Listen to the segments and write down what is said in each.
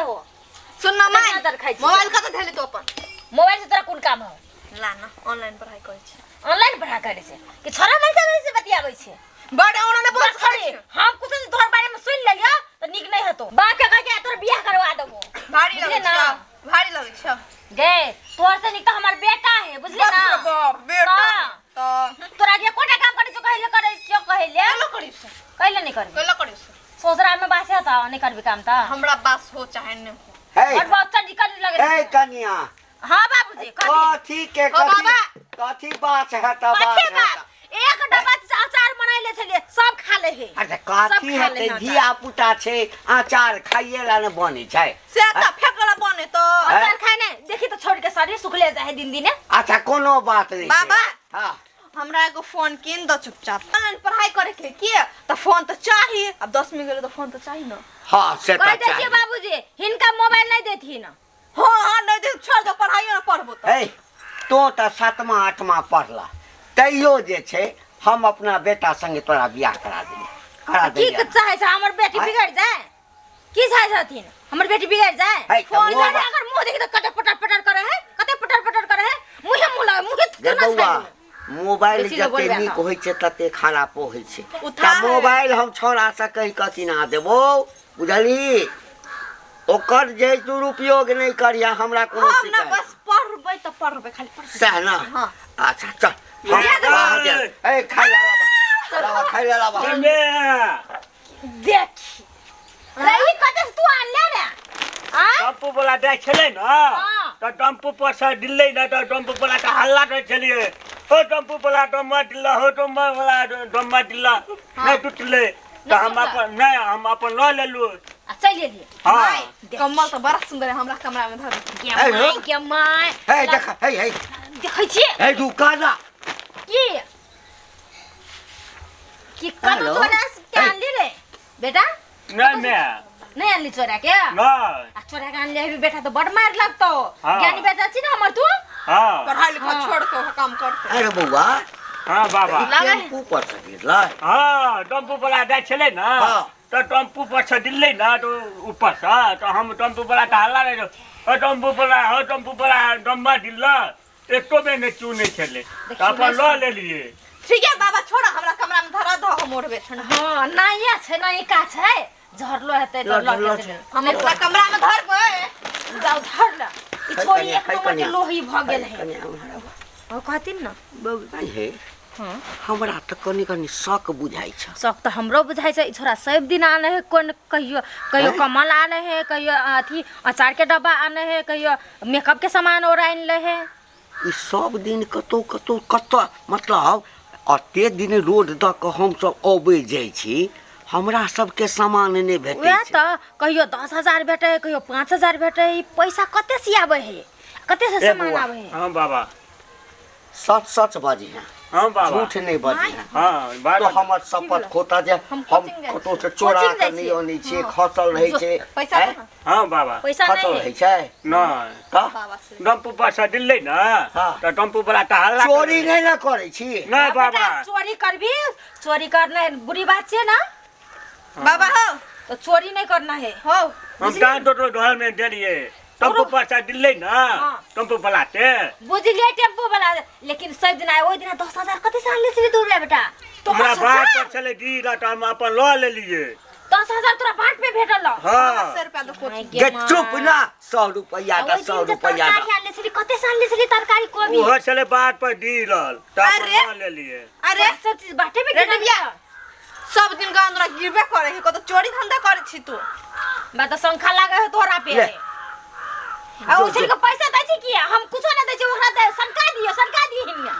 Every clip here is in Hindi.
हो सुन ना माय मोबाइल कत धैले तो अपन मोबाइल से तोरा कोन काम हो ला ना ऑनलाइन पढ़ाई करै छै ऑनलाइन पढ़ा करे से कि छोरा मन से बतियाबै छै बड़ ओना बहुत खड़ी हम कुछ तोहर बारे में सुन लेलियो तो निक नहीं हतो बाप के कह के तोर बियाह करवा देबो भारी लगे छ भारी लगे छ गे तोर से निक तो हमर बेटा है बुझली ना बाप बेटा तो तोरा के कोटा काम करे छ कहले कलो करी से कहले नहीं करबी कलो करी से ससुराल में बासे था नहीं करबी काम ता हमरा बास हो चाहे न हे और बच्चा निकल लगे हे कन्या हां बाबूजी कथी के कथी बात है त बात है एक डब्बा अचार बनाइले छलिए सब खा ले है अच्छा कथी है ते धिया पुता छै अचार खाइए ला न बने छै से त फेकला बने तो अचार खाए ने देखि तो छोड़ के शरीर सुखले जाए दिन दिन अच्छा कोनो बात नहीं बाबा हां हमरा एगो फोन किन द चुपचाप ऑनलाइन पढ़ाई करे के की त फोन तो चाहिए अब 10 मिनट गेले तो फोन तो चाहिए ना हां से त कह दे चाहिए बाबूजी हिनका मोबाइल नहीं देथी ना हां नहीं दे छोड़ दो पढ़ाई ना पढ़बो तो हे तो त 7वां 8वां पढ़ला तैयो जे छै हम अपना बेटा संगे तोरा बियाह करा दे की चाहे छ हमर बेटी बिगड़ जाए की चाहे छथिन हमर बेटी बिगड़ जाए फोन जाने अगर मुंह देखि त कटे पटर पटर करे है कते पटर पटर करे है मुहे मुंह लगे मुहे बउआ मोबाइल जते नीक होय छै तते खराब होय छै त मोबाइल हम छोड़ा से कहि कथि ना देबो बुझली ओकर जे दुरुपयोग नहीं करिया हमरा कोनो शिकायत हम ना बस पढ़बै त पढ़बै खाली पढ़बै सह ना हां अच्छा चल ए खाई ला खाई ला देख रही कते तू आनले रे टम्पू वाला दे छले ना त टम्पू पर से दिल्ली ना त टम्पू वाला का हल्ला कर छलिए ओ टम्पू वाला टम्मा दिल्ला हो टम्मा वाला टम्मा दिल्ला नहीं टूटले त हम अपन ल लेलु चल लिए हां कमल तो बड़ा सुंदर है हमरा कमरा में धर के माय हे देख हे देखै छी हे दुकाना की कतो चोरा के आनली रे बेटा नहीं आनली चोरा के नहीं चोरा के आनले बेटा तो बड़ मार लगतो ज्ञानी बेटा छी ना हमर तू हां पढ़ाई लिखाई छोड़ के काम करते अरे बउआ हां बाबा टेम्पू पर से गिरला हां टम्पू वाला दे छले ना त टम्पू पर से दिल्ली ना तो ऊपर से तो हम टम्पू वाला का हल्ला रे ओ टम्पू वाला डम्मा दिल्ला एको में ने चूने छले त अपन ल ले लिए ठीक है बाबा छोड़ हमरा कमरा में धरा दो हम ओढ़बे छ हां नाइया छै नहीं का छै झरलो हेते तो ल हम अपना कमरा में धरबै जाओ धर ल ई छोरी एक नंबर के लोही भ गेल है ओ कहतिन ना बउआ हे हां हमरा त कनी शक बुझाई छ शक त हमरो बुझाई छ ई छोरा सब दिन आने है कोन कहियो कमल आने है कहियो अथी अचार के डब्बा आने है कहियो मेकअप के सामान और आन ले है ई सब दिन कतो मतलब अते दिन रोड द के हम सब अबै जाय छी हमरा सब के सामान ने भेटै छै त कहियो 10,000 भेटै कहियो 5,000 भेटै पैसा कते से आबै है कते से सामान आबै है हां बाबा सच बाजी है हां बाबा झूठ नहीं बाजी है हां बाबा तो हमर शपथ खोता जे हम कतो से चोरा के नहीं आनी छी खसल रहै छै पैसा हां बाबा पैसा खसल रहै छै नहीं त टम्पू पर से दिल्ली ना त टम्पू वाला का हल्ला चोरी नहीं ना करै छी नहीं बाबा चोरी करबी चोरी करना बुरी बात छै ना बाबा हो तो चोरी नहीं करना है हो हम डांट तो घर में दे दिए टम्पू पर से दिल्ली ना टम्पू वाला ते बुझलिए टेम्पू वाला लेकिन सब दिन आए ओइ दिन 10,000 कते से आनले से दूर रे बेटा तो हमरा बात पर चले दी त हम अपन ल ले लिए 10,000 तोरा बाट पे भेटल हां 100 रुपया दो कोची गे चुप ना 100 रुपया का 100 रुपया तरकारी आनले से कते से आनले से तरकारी कोबी वो चले बात पर दी लल त अपन ले लिए अरे सब चीज बाटे में रेडी बिया सब दिन का अंदर गिरबे करे है को तो चोरी धंधा करे छी तू बा तो संखा लागे है तोरा पे आ उछल के पैसा दै छी की हम कुछो न दै छी ओकरा दे सरका दियो हिनिया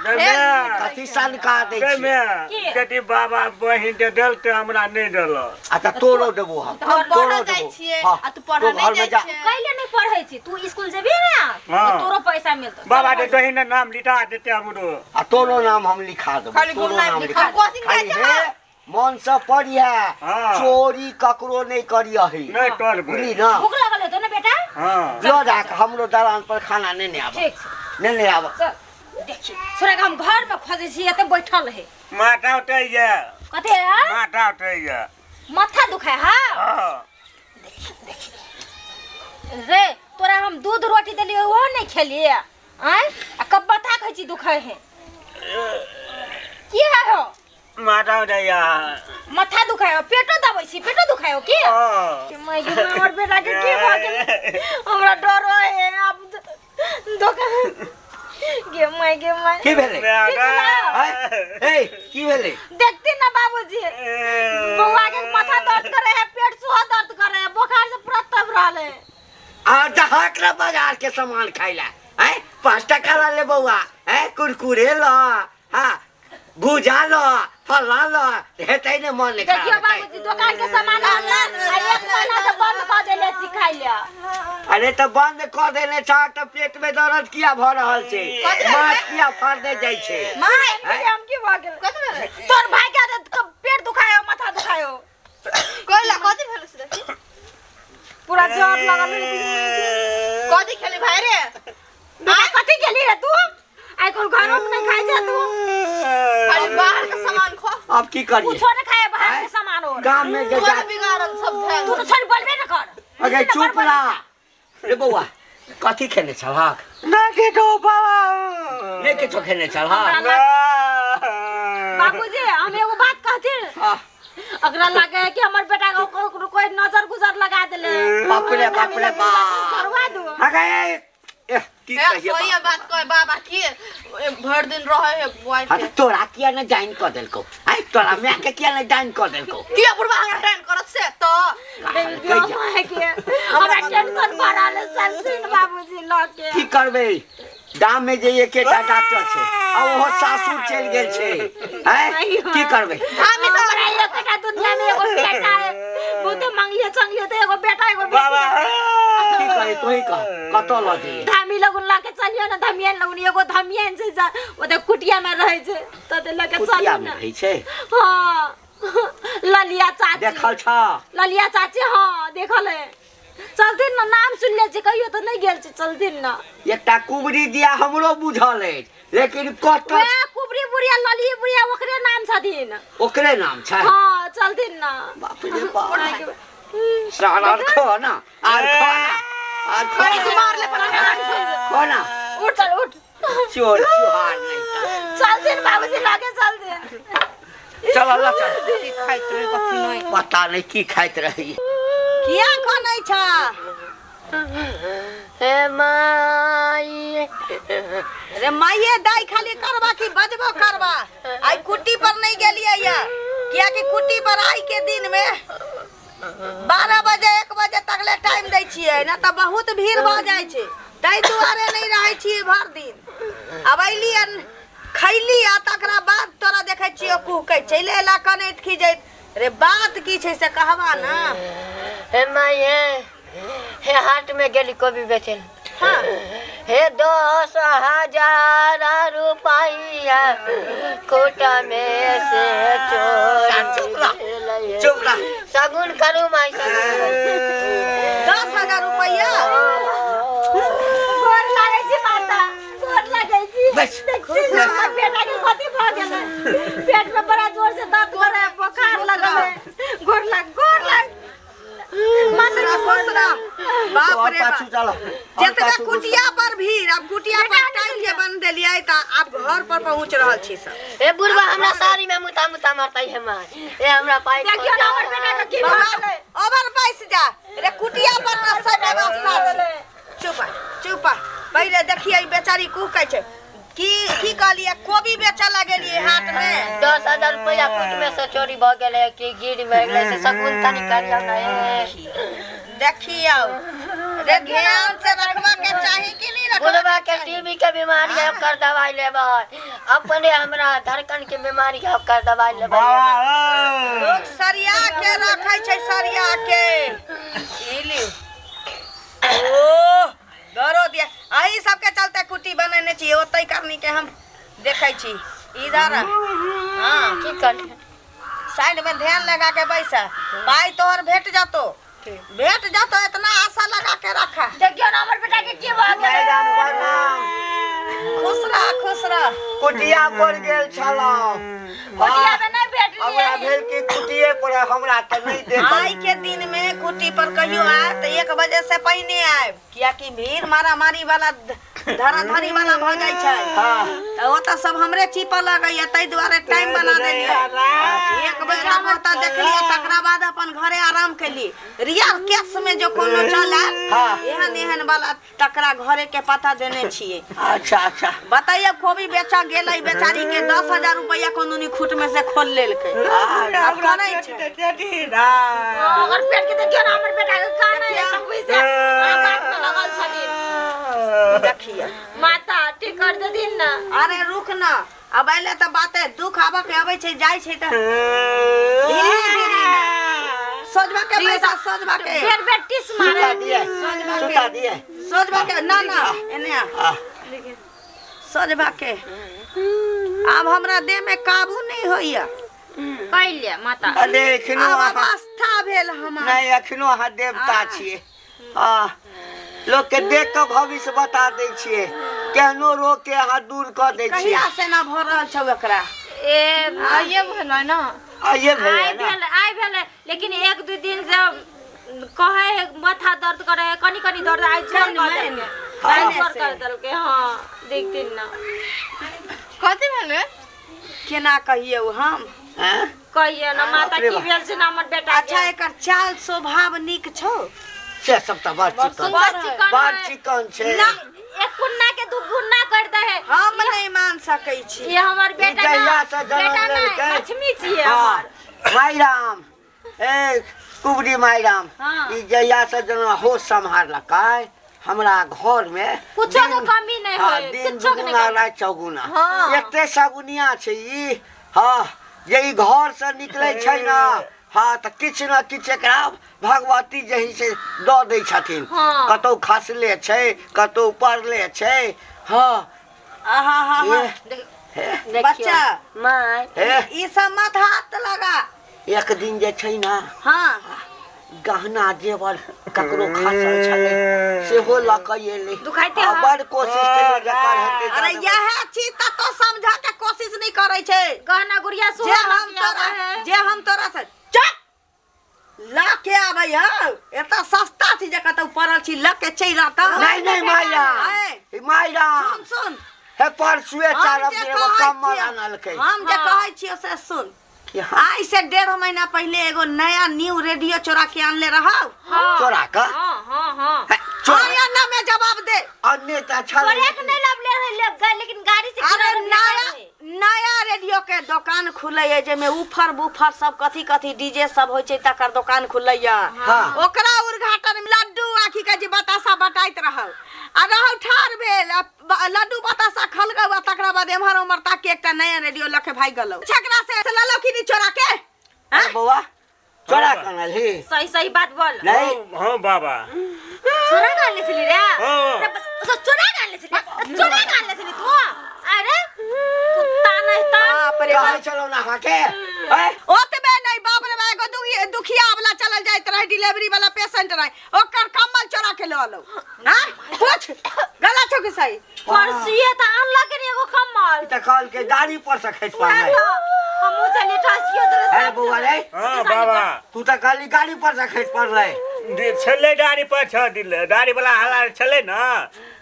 कथि सनका दै छी कथि बाबा बहिन दे देल ते हमरा नहीं देल अच्छा तोरो देबो हम पढ़ जाय छिए आ तू पढ़ नहीं जाय छिए कैले नहीं पढ़ै छी तू स्कूल जेबी ना तोरो पैसा मिलतो बाबा दे तोही ने नाम लिखा देते हमरो आ तोरो नाम हम लिखा देबो खाली गुड नाम लिखा कोचिंग जाय छी मन से पढ़िया चोरी ककरो नहीं करिया है नहीं कर बुझली ना भूख लगल है तो ना बेटा हां जो जा के हमरो दलान पर खाना नहीं आवे ठीक नहीं आवे देखी छोरा के हम घर में खोजे छी एते बैठल है माथा उठै ये कते है माथा उठै ये माथा दुखाय हां हां देखी खेलिए आय कब बता कहै छी दुखै है की है हो माथा उठाइया माथा दुखाय हो पेटो दबै छी पेटो दुखाय हो की मैं के हमर बेटा के की भ गेल हमरा डर है अब दुकान गे मैं की भेले ए की भेले देखती ना बाबूजी बउआ के माथा दर्द करे है पेट सुहा दर्द करे है बुखार से पूरा तब रहले आ जहाकरा बाजार के सामान खाइला हैं 5 टका ला ले बउआ हैं कुरकुरे ला हां भुजा ला फला ला हेतै ने मन ले देखियो बाबूजी दुकान के सामान आला एक महीना से बंद कर देले छी खाइ ले अरे तो बंद कर देले छ त पेट में दर्द किया भ रहल छै माछ किया फरदे जाय छै माय हम की भ गेल तोर भाई के पेट दुखायो माथा दुखायो कोइला कथि भेल से देखी पूरा जोर लगल कथि खेली भाई रे कथि खेली रे तू आई कोन घरों में नहीं खाइ जा तू खाली बाहर का सामान खो अब की करिए कुछ नहीं खाए बाहर के सामान और गांव में जे जा बिगाड़ल सब ध्यान तू तो छोड़ बोलबे न कर अगे चुप ला रे बउआ कथि खेले छलहक ना के तो बाबा ले के तो खेले छलहक बाबूजी हम एगो बात कहती अगरा लगे है कि हमर बेटा को कोई नजर गुजर लगा देले बाप रे बाप करवा दो अगे की कहिए सोया बात कह बाबा की भर दिन रहे है बुआई अरे तोरा किया न जाइन कर देलको आई तोरा मैं के किया न जाइन कर देलको किया बुढ़वा हमरा ट्रेन करत से तो हमरा टेंशन भराले चलथिन बाबूजी लके की करबे गांव में जे एकेटा डॉक्टर छै आ ओहो सासुर चल गेल छै हैं की करबे हम सब रहिए बेटा दुनिया में एगो बेटा है बहुते मंगलिए चंगलिए तो एगो बेटा एगो बाबा की करे तोही का कतो ल दे धामी लगन लाके चलियो ना धमियन लगन एगो धमियन से जा ओते कुटिया में रहे छै त ते लके चलियो ना रहै छै हां ललिया चाची देखल छ ललिया चाची हां देखल है चलथिन ना नाम सुन ले छी कहियो त नहीं गेल छी चलथिन ना एकटा कुबरी दिया हमरो बुझल है लेकिन कत वे कुबरी बुढ़िया लली बुढ़िया ओकरे नाम छथिन ओकरे नाम छै हां चलथिन ना बाप रे बाप सारा खो ना आर खो मार ले पर खो ना उठ चल उठ चोर चुहार नहीं चलथिन बाबूजी लागे चलथिन चल अल्लाह चल की खाइत रहे कथि नहीं पता नहीं की खाइत रही किया खानै छ हे माई रे माइये दाई खाली करबा की बजबो करबा आई कुट्टी पर नहीं गेलिए या किया कि कुट्टी पर आई के दिन में 12 बजे 1 बजे तक ले टाइम दै छियै ना त बहुत भीड़ भ जाय छै तै दुआरे नहीं रहै छियै भर दिन अब अइली खैली आ तकरा बाद तोरा देखै छियै कुहकै चले एला कनैत खिजैत रे बात की छै से कहबा ना हे माई हे हाट में गेली कोबी बेचल हां हे 10,000 रुपया कोटा में से चुप रह सगुन करू माई सगुन 10,000 रुपया गोर लागे छी माता गोर लागे छी बस देखछी ना बेटा के कथि भ गेल पेट में बड़ा जोर से दर्द कर रहा है बुखार लगल है गोर लाग मसरा फसरा बाप रे पाछू चलो जितना कुटिया पर भीड़ अब कुटिया पर टाइम के बन देलिए त अब घर पर पहुंच रहल छी सब हे बुढ़वा हमरा साड़ी में मुता मुता मारता है मार ए हमरा पाई देखियो ना हमर बेटा के की भ गेल ओवर बैस जा रे कुटिया पर न सब व्यवस्था छै चुप पहले देखिए बेचारी कुहकै छै की कहलिए कोबी बेचे लगेलिए हाट में 10,000 रुपया कुट में से चोरी भ गेले कि गिर में गेले से सगुन तनी करियो ना देखियो रे ध्यान से रखवा के चाही कि नहीं रखवा बुढ़वा के टीबी के बीमारी है ओकर दवाई लेबै अपने हमरा धड़कन के बीमारी है ओकर दवाई लेबै लोग सरिया के रखै छै सरिया के ई लियो ओ डरो दिया अही सबके चलते कुटी बनने चाहिए ओतै करनी के हम देखै छी इधर हां की कर साइड में ध्यान लगा के बैसा पाई तोहर भेट जातो इतना आशा लगा के रखा देखियो ना हमर बेटा के की भ गेल खुश रह कुटिया पर गेल छला कुटिया में नहीं भेट हमरा भेल की कुटिये पर हमरा त नहीं देख आई के दिन में कुटी पर कहियो आए तो 1 बजे से पहले आए किया कि भीड़ मारा मारी वाला धराधरी वाला भ जाय छै हाँ त ओता सब हमरे चिपा लगैया तै दुआरे टाइम बना देलिए एक बेर हम ओता देखलिए तकरा बाद अपन घरे आराम केली रियल केस में जो कोनो चला हाँ। एहन एहन वाला तकरा घरे के पता देने छिए अच्छा अच्छा बताइए खोबी बेचा गेलै बेचारी के 10,000 रुपया कोनोनी खूट में से खोल लेलकै अब करै छै अगर पेट के देखियो ना हमर बेटा के कान है सब पैसा बात में लगल छथिन देखिए माता ठीक कर दे दिन ना अरे रुक ना अब अइले त बाते दुख आबे के आबै छै जाय छै त धीरे धीरे सोचबा के पैसा सोचबा के फिर बेटिस मारे सुता दिए सोचबा के ना ना एने आ सोचबा के अब हमरा देह में काबू नहीं होइया पहले माता अरे एखनो अब अहाँ अवस्था भेल हमर नहीं एखनो अहाँ देवता छिए लोग के देख के भविष्य बता दै छिए केहनो रोग के अहाँ दूर कर दै छिए कहिया से ना भ रहल छौ एकरा ए आइए भेलै ना आइए भेलै ना आई भेलै लेकिन एक दू दिन से कहे है माथा दर्द करे है कनी कनी दर्द आई जोर कर देलके आई जोर कर देलके हां देखती ना कथि भेलै केना कहिए हम हैं कहिए ना माता की भेल से ना हमर बेटा अच्छा एकर चाल स्वभाव नीक छौ से सब त बड़ चिकन छै ना एक गुना के दू गुना कर दे है हम नहीं मान सकै छी ये हमर बेटा जहिया से जन्म बेटा लेलकै। ना लक्ष्मी छिए हाँ हमर मायराम ए कुबरी मायराम हाँ। ई जहिया से जना होश संभालकै हमरा घर में कुछो के दिन- कमी नहीं हाँ, होय, दिन कुछो के दुगुना नहीं रात चौगुना हाँ। एते सगुनिया छै ई हाँ जे ई घर से निकलै छै ना हाँ त किछ न किछ एकरा भगवती जही से दऽ दै छथिन हाँ। कतौ खसले छै कतौ पड़ले छै हाँ आहा हा हा हे बच्चा माय हे ई सब मत हाथ लगा एक दिन जे छै ना हाँ गहना जेवर ककरो खसल छलै सेहो लऽ कऽ एलै दुखाइते आ है। बड़ कोशिश केलियै जकर हेतै अरे जादे- यह चीज त तो समझा के कोशिश नहीं करे छै गहना गुड़िया जे सुहा हम तोरा से चुप ला के आबै हौ एता सस्ता चीज कतौ पड़ल छी ल के चैल आता नहीं नहीं माया माया सुन सुन हे परसुए हम चारब जे एगो कहै कम्बल छियै- आनलकै हम जे हाँ। कहै छियै से सुन कि हाँ, आई से 1.5 महीना पहले एगो नया न्यू रेडियो चोरा के आनले रहौ चोरा कऽ हां हां हां हे, चोरा या ना में जवाब दे अन्य त छलै ब्रेक नहीं लग लेकिन गाड़ी से अरे गिरा नया नया रेडियो के दुकान खुलै है जेमे उफर बुफर सब कथी कथी डीजे सब होय छै तकर दुकान खुलै है हाँ। ओकरा उद्घाटन में लड्डू आखी के जे बतासा बटाइत रहौ आ रहौ ठार भेल लड्डू बतासा खलगौ आ तकरा बाद एम्हर उम्हर ताकि एकटा नया रेडियो लखे भाग गेलौ छकरा से ललो कि नहीं चोरा के हे बौआ चोरा कऽ आनलही सही सही बात बोल नहीं हाँ बाबा चोरा कर ले चली रे हाँ। तो चोरा कर ले चली तू अरे कुत्ता नहीं तो बाप रे कहै छलौ ना अहाँ के हे ओतबे नहीं बाप रे एगो दुखिया वाला चलल जाइत रहे डिलीवरी वाला पेशेंट रहे ओकर कम्बल चोरा के ललो हां पूछ गला छौ के सही परसिए त आन लगे एगो कम्बल त कहल के गाड़ी पर से खसि पड़लै हमू चली ठासियो चले हे बौआ रे हाँ बाबा तू त कहली गाड़ी पर से खसि पड़लै छलै गाड़ी पर छ दिल गाड़ी वाला हला छलै ना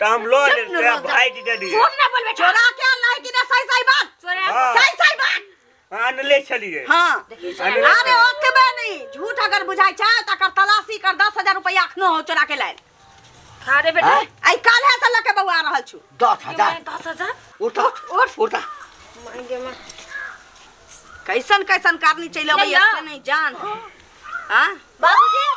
तो हम लो ले भाई जी दे झूठ ना बोल बेटा चोरा के नहीं कि ना सही बात चोरा हाँ। सही बात आनले छलिए हां अरे अरे ओतबे नहीं झूठ अगर बुझाई छै तकर तलाशी कर 10,000 रुपया अखनो हो चोरा के लाइन खा रे बेटा आई काल्हे से लके बउआ रहल छु 10,000 10,000 उठ उठ मांगे में कैसन कैसन कारनी चले अबै ले लो। से नहीं जान हां बाबूजी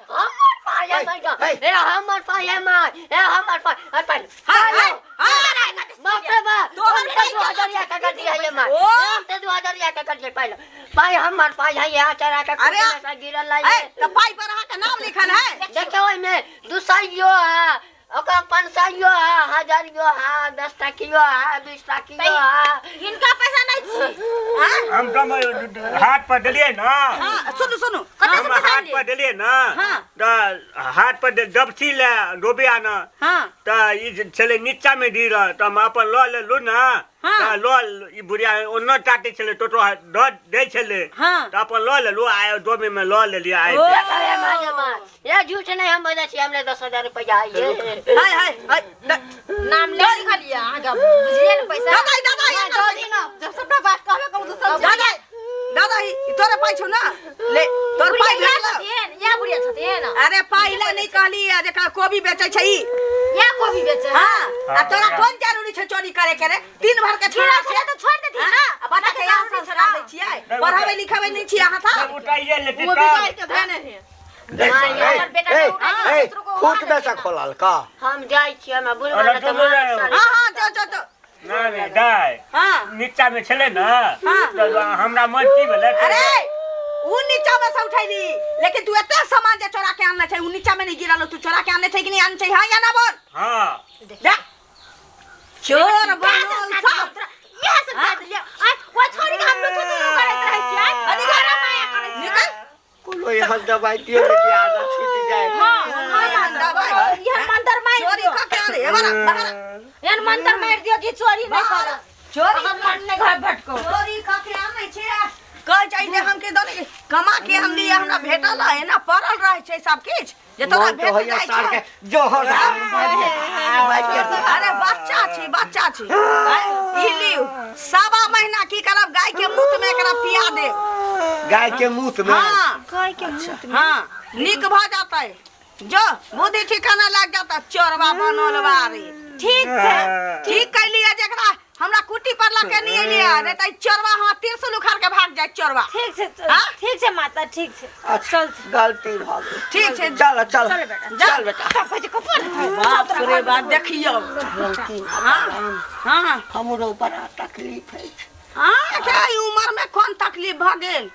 हमर पाया माय ए हमर पाया माय ए हमर पाया पाया हां बाप रे बा तोहर तोहर पाई 2000 का कर दिया ये माय ओ। ते 2000 का कर दिया पहले पाई हमर पाया ये चरा का अरे। ऐसा गिरल ए लाई तो पाई पर अहाँ के नाम लिखल है देखो ओइ में दुसाइयो है ओकर 500 है 1000 है 10 टकियो है 20 टकियो है इनका पैसा नहीं छी हां हम तो हाथ पर डलिए ना हां सुनु सुनु हम हाथ पर डलिए ना हाँ। तो हाथ पर डबची ले डोबे आना हां तो ई चले नीचा में गिर तो हम अपन लो ले लू ना हाँ। तो लो ई बुढ़िया ओन्नो टाटे चले टोटो दे चले हाँ। तो अपन लो ले लू आए डोबे में लो ले लिया आए ओ। ये माय ये झूठ नहीं हम बोले छी हमरे 10,000 रुपया आइए हाय हाय हाय नाम ले लिखलिए अहाँके बुझिए ने पैसा दादा दो दिन जब सबटा बात कहबे कहू तो सब दादा दादा तोरे पाइ छौ ना ले तोर पाइ भेल या बुढ़िया छथिन अरे पाइ ले नहीं कहली जेका कोबी बेचै छै ई या कोबी बेचे हां आ तोरा कोन जरूरी छै चोरी करे करे दिन भर के छोड़ा छै तो छोड़ देती ना बता के यहाँ से छोड़ा दै छियै पढ़ाबै लिखाबै नहीं छी अहाँ था उठाइए ले वो बिगाड़ के भेने है फूट बेचा खोलल का हम जाई छी हम बुढ़वा अरे तुम जाओ। हां जो नहीं दाई हां नीचा में छले ना हाँ। तो हमरा मन की भेले अरे उ नीचा में से उठैली लेकिन तू एते सामान जे चोरा के आनले छै उ नीचा में नहीं गिरल तू चोरा के आनले छै कि नहीं आन छै हां या ना बोल हां देख चोर बनल सब यह सब बात लिया आ वो छोड़ी के हम लोग तो करत रहै छी अनि घर माया करै छी निकल कोनो यहाँ दवाई दियो कि आदत छूट जाए हां दवाई यह मंतर मार चोरी का के आले बाहर यह मंतर मार दियो कि चोरी नहीं कर चोरी हम मन ने घर भटको चोरी का के आनै छै कह चाहिए हमके दने कमा के हम लिए हमरा भेटल है ना पड़ल रहे छै सब किछ जे तोरा मन तो भेट होइया जाय साल के छै जो हो अरे बच्चा छी ई लियो 7 महीना की करब गाय के मुंह में एकरा पिया दे गाय के मुंह में हां गाय के मुंह हां निक भ जातै जो बुद्धि ठिकाना लग जाता चोरवा बनल बारी ठीक छै ठीक कैलिए जेकरा हमरा कुटी पर लके नहीं एलिए नहीं त चोरवा हम तिरसुल उखाड़ के भाग जाय चोरवा ठीक छै हाँ? ठीक छै माता ठीक छै अच्छा गलती भ गेल ठीक छै चल चल चल बेटा चल बेटा तब कहै छै कपर बाप रे बाप देखियो हां हां हमरो बड़ा तकलीफ है हां क्या ई उम्र में कौन तकलीफ भ गेल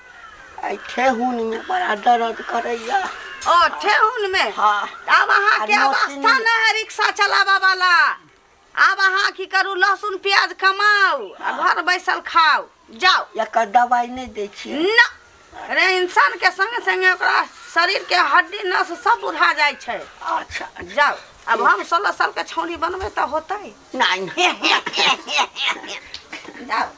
आई ठेहुन में बड़ा दर्द करैया ओ ठेहुन में हाँ अब अहाँ के अवस्था न है रिक्शा चलावा वाला अब अहाँ की करू लहसुन प्याज कमाऊ आ घर बैसल खाओ जाओ एकर दवाई नहीं दै छियै न अरे इंसान के संगे संगे ओकरा शरीर के हड्डी नस सब बुझा जाय छै अच्छा जाओ अब हम 16 साल के छौड़ी बनबे त होतै नहीं जाओ